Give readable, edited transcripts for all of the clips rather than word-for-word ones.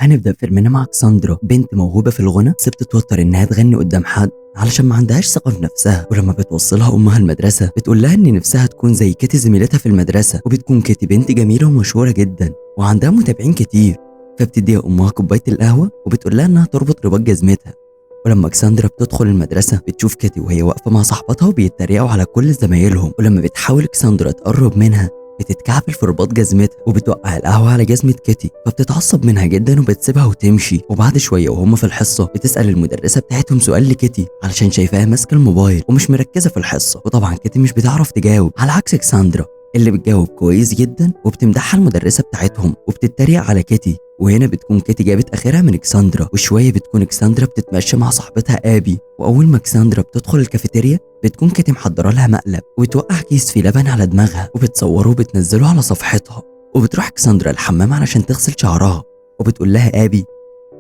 هنبدأ فيلمنا مع كساندرا، بنت موهوبة في الغنى بس بتتوتر إنها تغني قدام حد علشان ما عندهاش ثقة في نفسها. ولما بتوصلها أمها المدرسة بتقول لها إن نفسها تكون زي كيتي زميلتها في المدرسة، وبتكون كيتي بنت جميلة ومشهورة جدا وعندها متابعين كتير. فبتديها أمها كوباية القهوة وبتقول لها إنها تربط رباط جزمتها. ولما كساندرا بتدخل المدرسة بتشوف كيتي وهي واقفة مع صاحبتها وبيتريقوا على كل زمايلهم. ولما بتحاول كساندرا تقرب منها بتتكعبل في رباط جزمتها وبتوقع القهوة على جزمة كيتي، فبتتعصب منها جدا وبتسيبها وتمشي. وبعد شوية وهم في الحصة بتسأل المدرسة بتاعتهم سؤال لكيتي علشان شايفاها ماسكة الموبايل ومش مركزة في الحصة. وطبعا كيتي مش بتعرف تجاوب، على عكس كساندرا اللي بتجاوب كويس جدا وبتمدحها المدرسة بتاعتهم وبتتريق على كيتي. وهنا بتكون كيتي جابت اخرها من كساندرا، وشويه بتكون كساندرا بتتمشى مع صاحبتها ابي. واول ما كساندرا بتدخل الكافيتيريا بتكون كيتي محضره لها مقلب وتوقع كيس فيه لبن على دماغها وبتصوره وبتنزله على صفحتها. وبتروح كساندرا الحمام علشان تغسل شعرها وبتقول لها ابي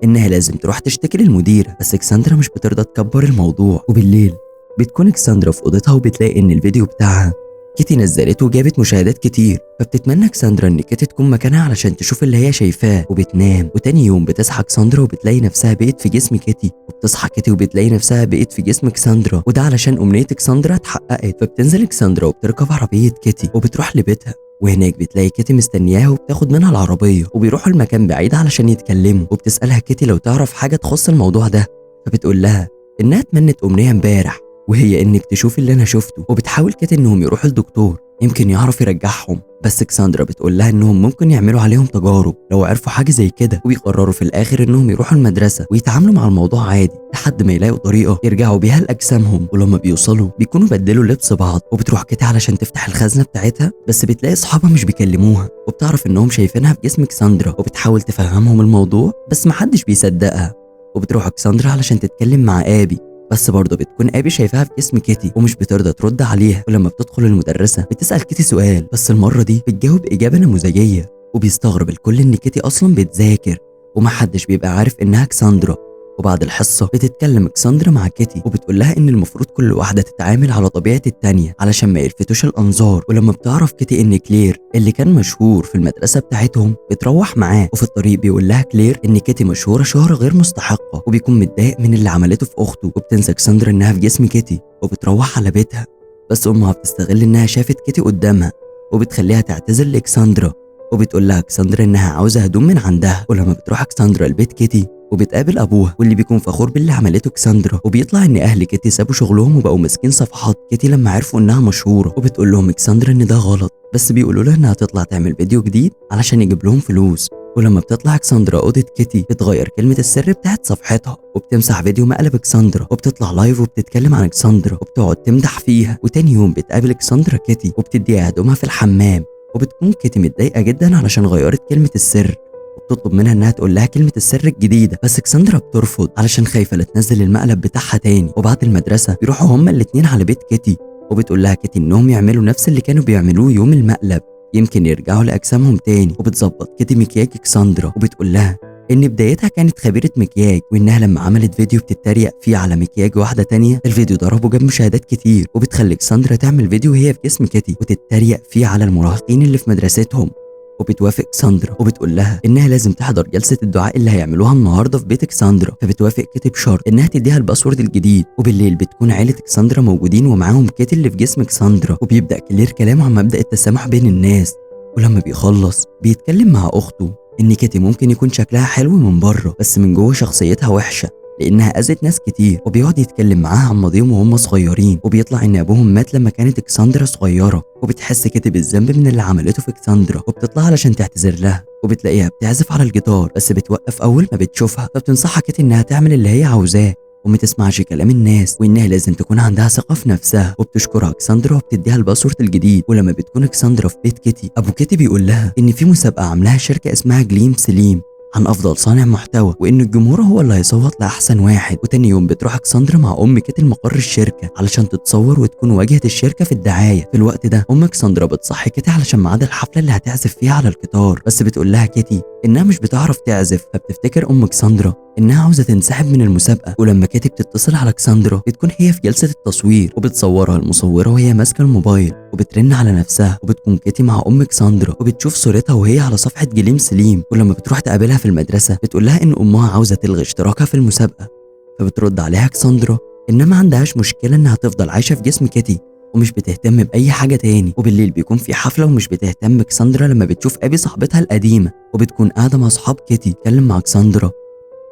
انها لازم تروح تشتكي للمديره، بس كساندرا مش بترضى تكبر الموضوع. وبالليل بتكون كساندرا في اوضتها وبتلاقي ان الفيديو بتاعها كيتي نزلته وجابت مشاهدات كتير، فبتتمنى كساندرا ان كيتي تكون مكانها علشان تشوف اللي هي شايفاه وبتنام. وتاني يوم بتصحى كساندرا وبتلاقي نفسها بقت في جسم كيتي، وبتصحى كيتي وبتلاقي نفسها بقت في جسم كساندرا، وده علشان امنية كساندرا اتحققت. فبتنزل كساندرا وبتركب عربية كيتي وبتروح لبيتها، وهناك بتلاقي كيتي مستنياها وبتاخد منها العربية وبيروحوا المكان بعيد علشان يتكلموا. وبتسألها كيتي لو تعرف حاجة تخص الموضوع ده، فبتقول لها انها اتمنت امنية امبارح وهي انك تشوفي اللي انا شفته. وبتحاول كيتي انهم يروحوا لدكتور يمكن يعرف يرجعهم، بس كساندرا بتقول لها انهم ممكن يعملوا عليهم تجارب لو عرفوا حاجه زي كده. وبيقرروا في الاخر انهم يروحوا المدرسه ويتعاملوا مع الموضوع عادي لحد ما يلاقوا طريقه يرجعوا بيها لاجسامهم. ولما بيوصلوا بيكونوا بدلوا لبس بعض، وبتروح كيتي علشان تفتح الخزنه بتاعتها بس بتلاقي اصحابها مش بيكلموها، وبتعرف انهم شايفينها في جسم كساندرا وبتحاول تفهمهم الموضوع بس محدش بيصدقها. وبتروح كساندرا علشان تتكلم مع ابي، بس برضه بتكون ابي شايفاها في جسم كيتي ومش بترضى ترد عليها. ولما بتدخل المدرسه بتسال كيتي سؤال، بس المره دي بتجاوب اجابه نموذجيه، وبيستغرب الكل ان كيتي اصلا بتذاكر ومحدش بيبقى عارف انها كساندرا. وبعد الحصه بتتكلم كساندرا مع كيتي وبتقول لها ان المفروض كل واحده تتعامل على طبيعه التانيه علشان ما يلفتوش الانظار. ولما بتعرف كيتي ان كلير اللي كان مشهور في المدرسه بتاعتهم بتروح معاه، وفي الطريق بيقول لها كلير ان كيتي مشهوره شهره غير مستحقه وبيكون متضايق من اللي عملته في اخته. وبتنسى كساندرا انها في جسم كيتي وبتروح على بيتها، بس امها بتستغل انها شافت كيتي قدامها وبتخليها تعتذر لكساندرا، وبتقول لها كساندرا انها عاوزه هدوم من عندها. ولما بتروح كساندرا البيت كيتي وبتقابل ابوها واللي بيكون فخور باللي عملته كساندرا، وبيطلع ان اهل كيتي سابوا شغلهم وبقوا ماسكين صفحات كيتي لما عرفوا انها مشهوره. وبتقول لهم كساندرا ان ده غلط، بس بيقولوا لها انها تطلع تعمل فيديو جديد علشان يجيب لهم فلوس. ولما بتطلع كساندرا اوضه كيتي بتغير كلمه السر بتاعت صفحتها وبتمسح فيديو مقلب كساندرا، وبتطلع لايف وبتتكلم عن كساندرا وبتقعد تمدح فيها. وتاني يوم بتقابل كساندرا كيتي وبتديها هدومها في الحمام، وبتكون كيتي متضايقه جدا علشان غيرت كلمه السر وبتطلب منها انها تقول لها كلمه السر الجديده، بس كساندرا بترفض علشان خايفه لا تنزل المقلب بتاعها تاني. وبعد المدرسه بيروحوا هما الاتنين على بيت كيتي، وبتقول لها كيتي انهم يعملوا نفس اللي كانوا بيعملوه يوم المقلب يمكن يرجعوا لاجسامهم تاني. وبتظبط كيتي مكياج كساندرا وبتقول لها ان بدايتها كانت خبيره مكياج، وانها لما عملت فيديو بتتريق فيه على مكياج واحده تانية الفيديو ضرب وجاب مشاهدات كتير، وبتخلي كساندرا تعمل فيديو وهي في جسم كيتي وتتريق فيه على المراهقين اللي في مدرستهم. وبتوافق كساندرا وبتقول لها انها لازم تحضر جلسه الدعاء اللي هيعملوها النهارده في بيت كساندرا، فبتوافق كيتي بشرط انها تديها الباسورد الجديد. وبالليل بتكون عيله كساندرا موجودين ومعاهم كيتي اللي في جسم كساندرا، وبيبدا كلير كلامه عن مبدا التسامح بين الناس. ولما بيخلص بيتكلم مع اخته ان كيتي ممكن يكون شكلها حلو من بره بس من جوه شخصيتها وحشه لانها اذت ناس كتير. وبيقعد يتكلم معاها عن ماضيهم وهم صغيرين، وبيطلع ان ابوهم مات لما كانت كساندرا صغيره. وبتحس كيتي بالذنب من اللي عملته في كساندرا وبتطلع علشان تعتذر لها، وبتلاقيها بتعزف على الجيتار بس بتوقف اول ما بتشوفها. فبتنصحها كيتي انها تعمل اللي هي عاوزاه وما تسمعش كلام الناس، وانها لازم تكون عندها ثقه في نفسها. وبتشكرها كساندرا وبتديها الباسورد الجديد. ولما بتكون كساندرا في بيت كيتي ابو كيتي بيقول لها ان في مسابقه عاملاها شركه اسمها جليم سليم عن افضل صانع محتوى، وان الجمهور هو اللي هيصوت لاحسن واحد. وتاني يوم بتروح كساندرا مع ام كيتي لمقر الشركه علشان تتصور وتكون واجهه الشركه في الدعايه. في الوقت ده ام كساندرا بتصحي كيتي علشان ميعاد الحفله اللي هتعزف فيها على الجيتار، بس بتقول لها كيتي انها مش بتعرف تعزف. فبتفتكر ام كساندرا انها عاوزه تنسحب من المسابقه. ولما كيتي بتتصل على كساندرا بتكون هي في جلسه التصوير وبتصورها المصوره وهي ماسكه الموبايل وبترن على نفسها. وبتكون كيتي مع ام كساندرا وبتشوف صورتها وهي على صفحه جليم سليم. ولما بتروح تقابلها في المدرسه بتقول لها ان امها عاوزه تلغي اشتراكها في المسابقه. فبترد عليها كساندرا انها ما عندهاش مشكله انها تفضل عايشه في جسم كيتي ومش بتهتم باي حاجه تاني. وبالليل بيكون في حفله ومش بتهتم كساندرا لما بتشوف ابي صاحبتها القديمه وبتكون قاعده مع اصحاب كيتي تتكلم مع كساندرا.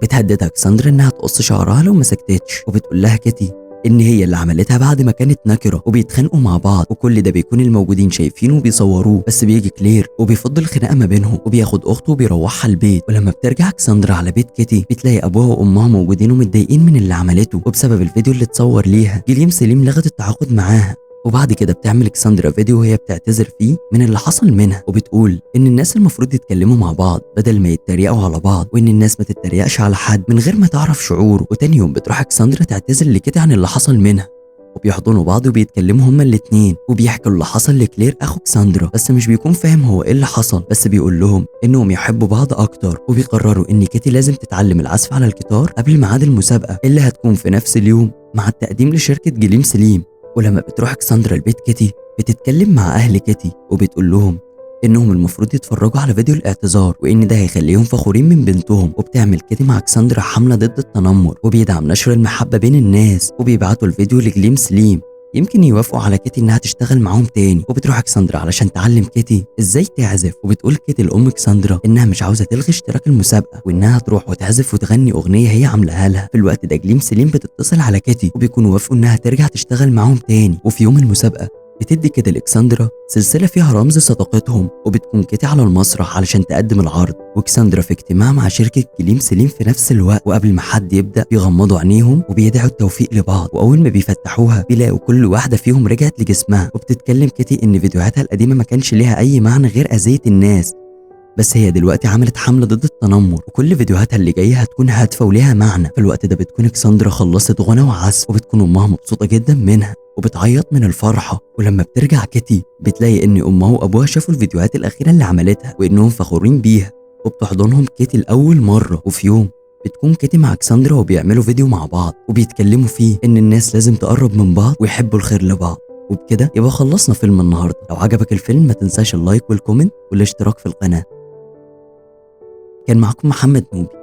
بتهددها كساندرا انها تقص شعرها لو ما سكتتش. وبتقول لها كيتي ان هي اللي عملتها بعد ما كانت نكره. وبيتخانقوا مع بعض وكل ده بيكون الموجودين شايفينه وبيصوروه. بس بيجي كلير وبيفض الخناقه ما بينهم وبياخد اخته وبيروحها البيت. ولما بترجع كساندرا على بيت كيتي بتلاقي ابوها وامها موجودين ومتضايقين من اللي عملته. وبسبب الفيديو اللي اتصور ليها جليم سليم لغت التعاقد معاها. وبعد كده بتعمل كساندرا فيديو وهي بتعتذر فيه من اللي حصل منها. وبتقول ان الناس المفروض يتكلموا مع بعض بدل ما يتريقوا على بعض وان الناس ما تتريقش على حد من غير ما تعرف شعوره. وتاني يوم بتروح كساندرا تعتذر لكيتي عن اللي حصل منها وبيحضنوا بعض وبيتكلموا هما الاتنين وبيحكوا اللي حصل لكلير اخو كساندرا. بس مش بيكون فاهم هو ايه اللي حصل. بس بيقول لهم انهم يحبوا بعض اكتر. وبيقرروا ان كيتي لازم تتعلم العزف على الجيتار قبل ميعاد المسابقه اللي هتكون في نفس اليوم مع التقديم لشركه جليم سليم. ولما بتروح كساندرا البيت كيتي بتتكلم مع اهل كيتي وبتقول لهم انهم المفروض يتفرجوا على فيديو الاعتذار وان ده هيخليهم فخورين من بنتهم. وبتعمل كيتي مع كساندرا حمله ضد التنمر وبيدعم نشر المحبه بين الناس. وبيبعتوا الفيديو لجليم سليم يمكن يوافقوا على كيتي انها تشتغل معاهم تاني. وبتروح كساندرا علشان تعلم كيتي ازاي تعزف. وبتقول كيتي لام كساندرا انها مش عاوزه تلغي اشتراك المسابقه وانها تروح وتعزف وتغني اغنيه هي عاملاها لها. في الوقت ده جليم سليم بتتصل على كيتي وبيكونوا وافقوا انها ترجع تشتغل معاهم تاني. وفي يوم المسابقه بتدي كده لكساندرا سلسله فيها رمز صداقتهم. وبتكون كيتي على المسرح علشان تقدم العرض وكساندرا في اجتماع مع شركه جليم سليم في نفس الوقت. وقبل ما حد يبدا بيغمضوا عينيهم وبيدعوا التوفيق لبعض. واول ما بيفتحوها بيلاقوا كل واحده فيهم رجعت لجسمها. وبتتكلم كيتي ان فيديوهاتها القديمه ما كانش ليها اي معنى غير اذيه الناس. بس هي دلوقتي عملت حمله ضد التنمر وكل فيديوهاتها اللي جايه هتكون هادفه وليها معنى. في الوقت ده بتكون كساندرا خلصت غنى وعزف وبتكون امها مبسوطه جدا منها وبتعيط من الفرحه. ولما بترجع كيتي بتلاقي ان امها وابوها شافوا الفيديوهات الاخيره اللي عملتها وانهم فخورين بيها وبتحضنهم كيتي لاول مره. وفي يوم بتكون كيتي مع كساندرا وبيعملوا فيديو مع بعض وبيتكلموا فيه ان الناس لازم تقرب من بعض ويحبوا الخير لبعض. وبكده يبقى خلصنا فيلم النهارده. لو عجبك الفيلم ما تنساش اللايك والكومنت والاشتراك في القناه. كان معكم محمد نوبي.